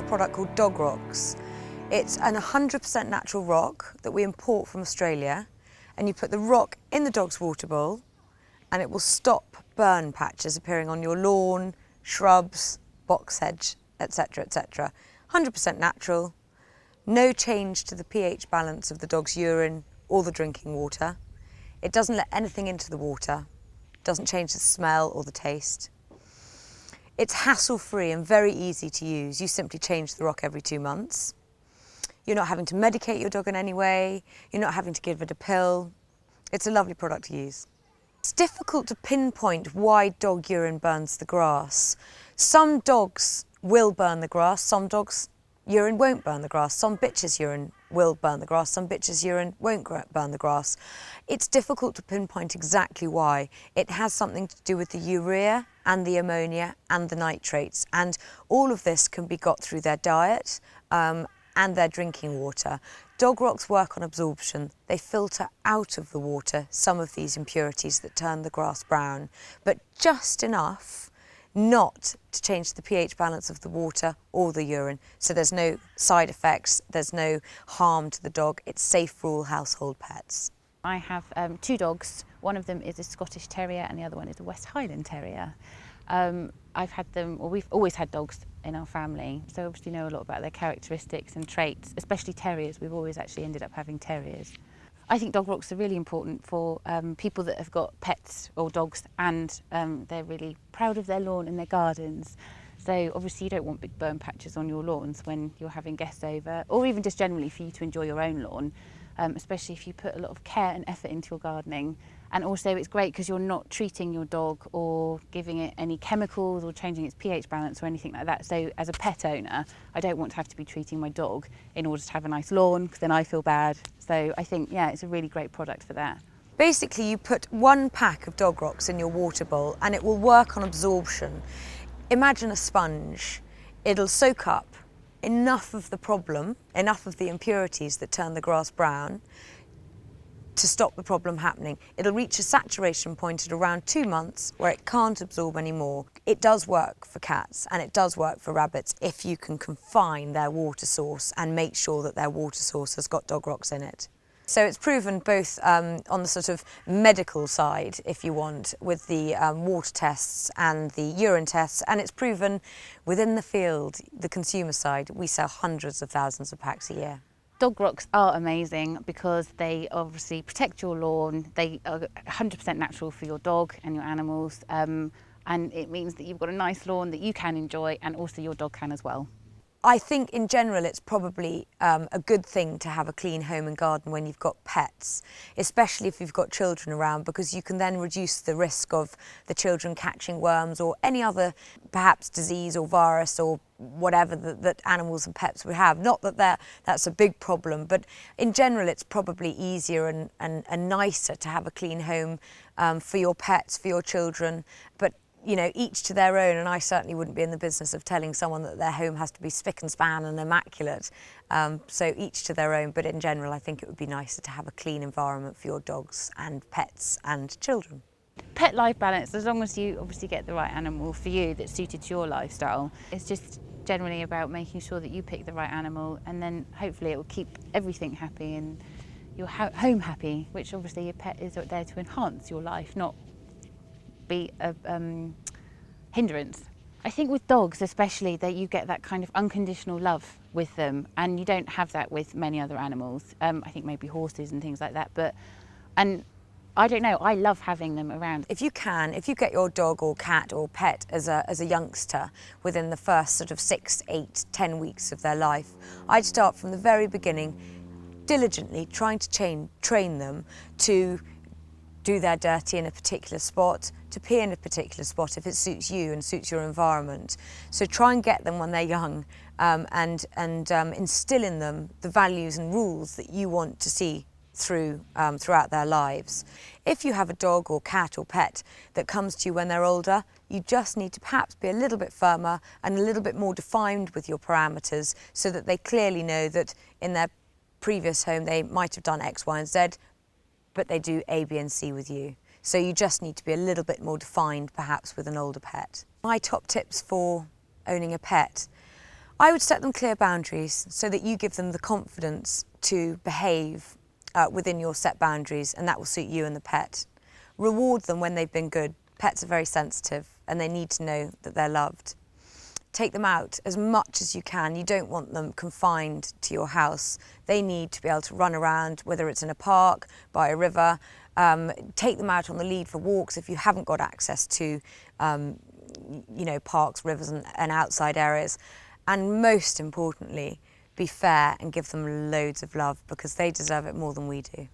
product called Dog Rocks. It's an 100% natural rock that we import from Australia, and you put the rock in the dog's water bowl and it will stop burn patches appearing on your lawn, shrubs, box hedge, etc, etc. 100% natural, no change to the pH balance of the dog's urine or the drinking water. It doesn't let anything into the water, doesn't change the smell or the taste. It's hassle-free and very easy to use. You simply change the rock every 2 months. You're not having to medicate your dog in any way. You're not having to give it a pill. It's a lovely product to use. It's difficult to pinpoint why dog urine burns the grass. Some dogs will burn the grass, some dogs' urine won't burn the grass. Some bitches' urine will burn the grass, some bitches' urine won't burn the grass. It's difficult to pinpoint exactly why. It has something to do with the urea and the ammonia and the nitrates, and all of this can be got through their diet and their drinking water. Dog Rocks work on absorption. They filter out of the water some of these impurities that turn the grass brown, but just enough not to change the pH balance of the water or the urine. So there's no side effects, there's no harm to the dog. It's safe for all household pets. I have 2 dogs. One of them is a Scottish Terrier and the other one is a West Highland Terrier. I've had them, or we've always had dogs in our family, so obviously know a lot about their characteristics and traits, especially terriers. We've always actually ended up having terriers. I think Dog Rocks are really important for people that have got pets or dogs and they're really proud of their lawn and their gardens. So obviously you don't want big burn patches on your lawns when you're having guests over, or even just generally for you to enjoy your own lawn, especially if you put a lot of care and effort into your gardening. And also it's great because you're not treating your dog or giving it any chemicals or changing its pH balance or anything like that. So as a pet owner, I don't want to have to be treating my dog in order to have a nice lawn, because then I feel bad. So I think, yeah, it's a really great product for that. Basically, you put 1 pack of Dog Rocks in your water bowl and it will work on absorption. Imagine a sponge. It'll soak up enough of the problem, enough of the impurities that turn the grass brown, to stop the problem happening. It'll reach a saturation point at around 2 months where it can't absorb anymore. It does work for cats and it does work for rabbits if you can confine their water source and make sure that their water source has got Dog Rocks in it. So it's proven both on the sort of medical side, if you want, with the water tests and the urine tests, and it's proven within the field, the consumer side. We sell hundreds of thousands of packs a year. Dog Rocks are amazing because they obviously protect your lawn. They are 100% natural for your dog and your animals, and it means that you've got a nice lawn that you can enjoy and also your dog can as well. I think in general it's probably a good thing to have a clean home and garden when you've got pets, especially if you've got children around, because you can then reduce the risk of the children catching worms or any other perhaps disease or virus or whatever that animals and pets would have. Not that that's a big problem, but in general it's probably easier and nicer to have a clean home for your pets, for your children. But you know, each to their own, and I certainly wouldn't be in the business of telling someone that their home has to be spick and span and immaculate. So each to their own, but in general I think it would be nicer to have a clean environment for your dogs and pets and children. Pet life balance, as long as you obviously get the right animal for you that's suited to your lifestyle. It's just generally about making sure that you pick the right animal, and then hopefully it will keep everything happy and your home happy, which obviously your pet is there to enhance your life, not be a hindrance. I think with dogs especially, that you get that kind of unconditional love with them, and you don't have that with many other animals. I think maybe horses and things like that, and I don't know, I love having them around. If you get your dog or cat or pet as a youngster within the first sort of 6, 8, 10 weeks of their life, I'd start from the very beginning, diligently trying to train them to do their dirty in a particular spot, to pee in a particular spot if it suits you and suits your environment. So try and get them when they're young and instill in them the values and rules that you want to see throughout their lives. If you have a dog or cat or pet that comes to you when they're older, you just need to perhaps be a little bit firmer and a little bit more defined with your parameters so that they clearly know that in their previous home they might have done X, Y and Z, but they do A, B and C with you. So you just need to be a little bit more defined perhaps with an older pet. My top tips for owning a pet. I would set them clear boundaries so that you give them the confidence to behave within your set boundaries, and that will suit you and the pet. Reward them when they've been good. Pets are very sensitive and they need to know that they're loved. Take them out as much as you can. You don't want them confined to your house. They need to be able to run around, whether it's in a park, by a river. Take them out on the lead for walks if you haven't got access to parks, rivers and outside areas. And most importantly, be fair and give them loads of love, because they deserve it more than we do.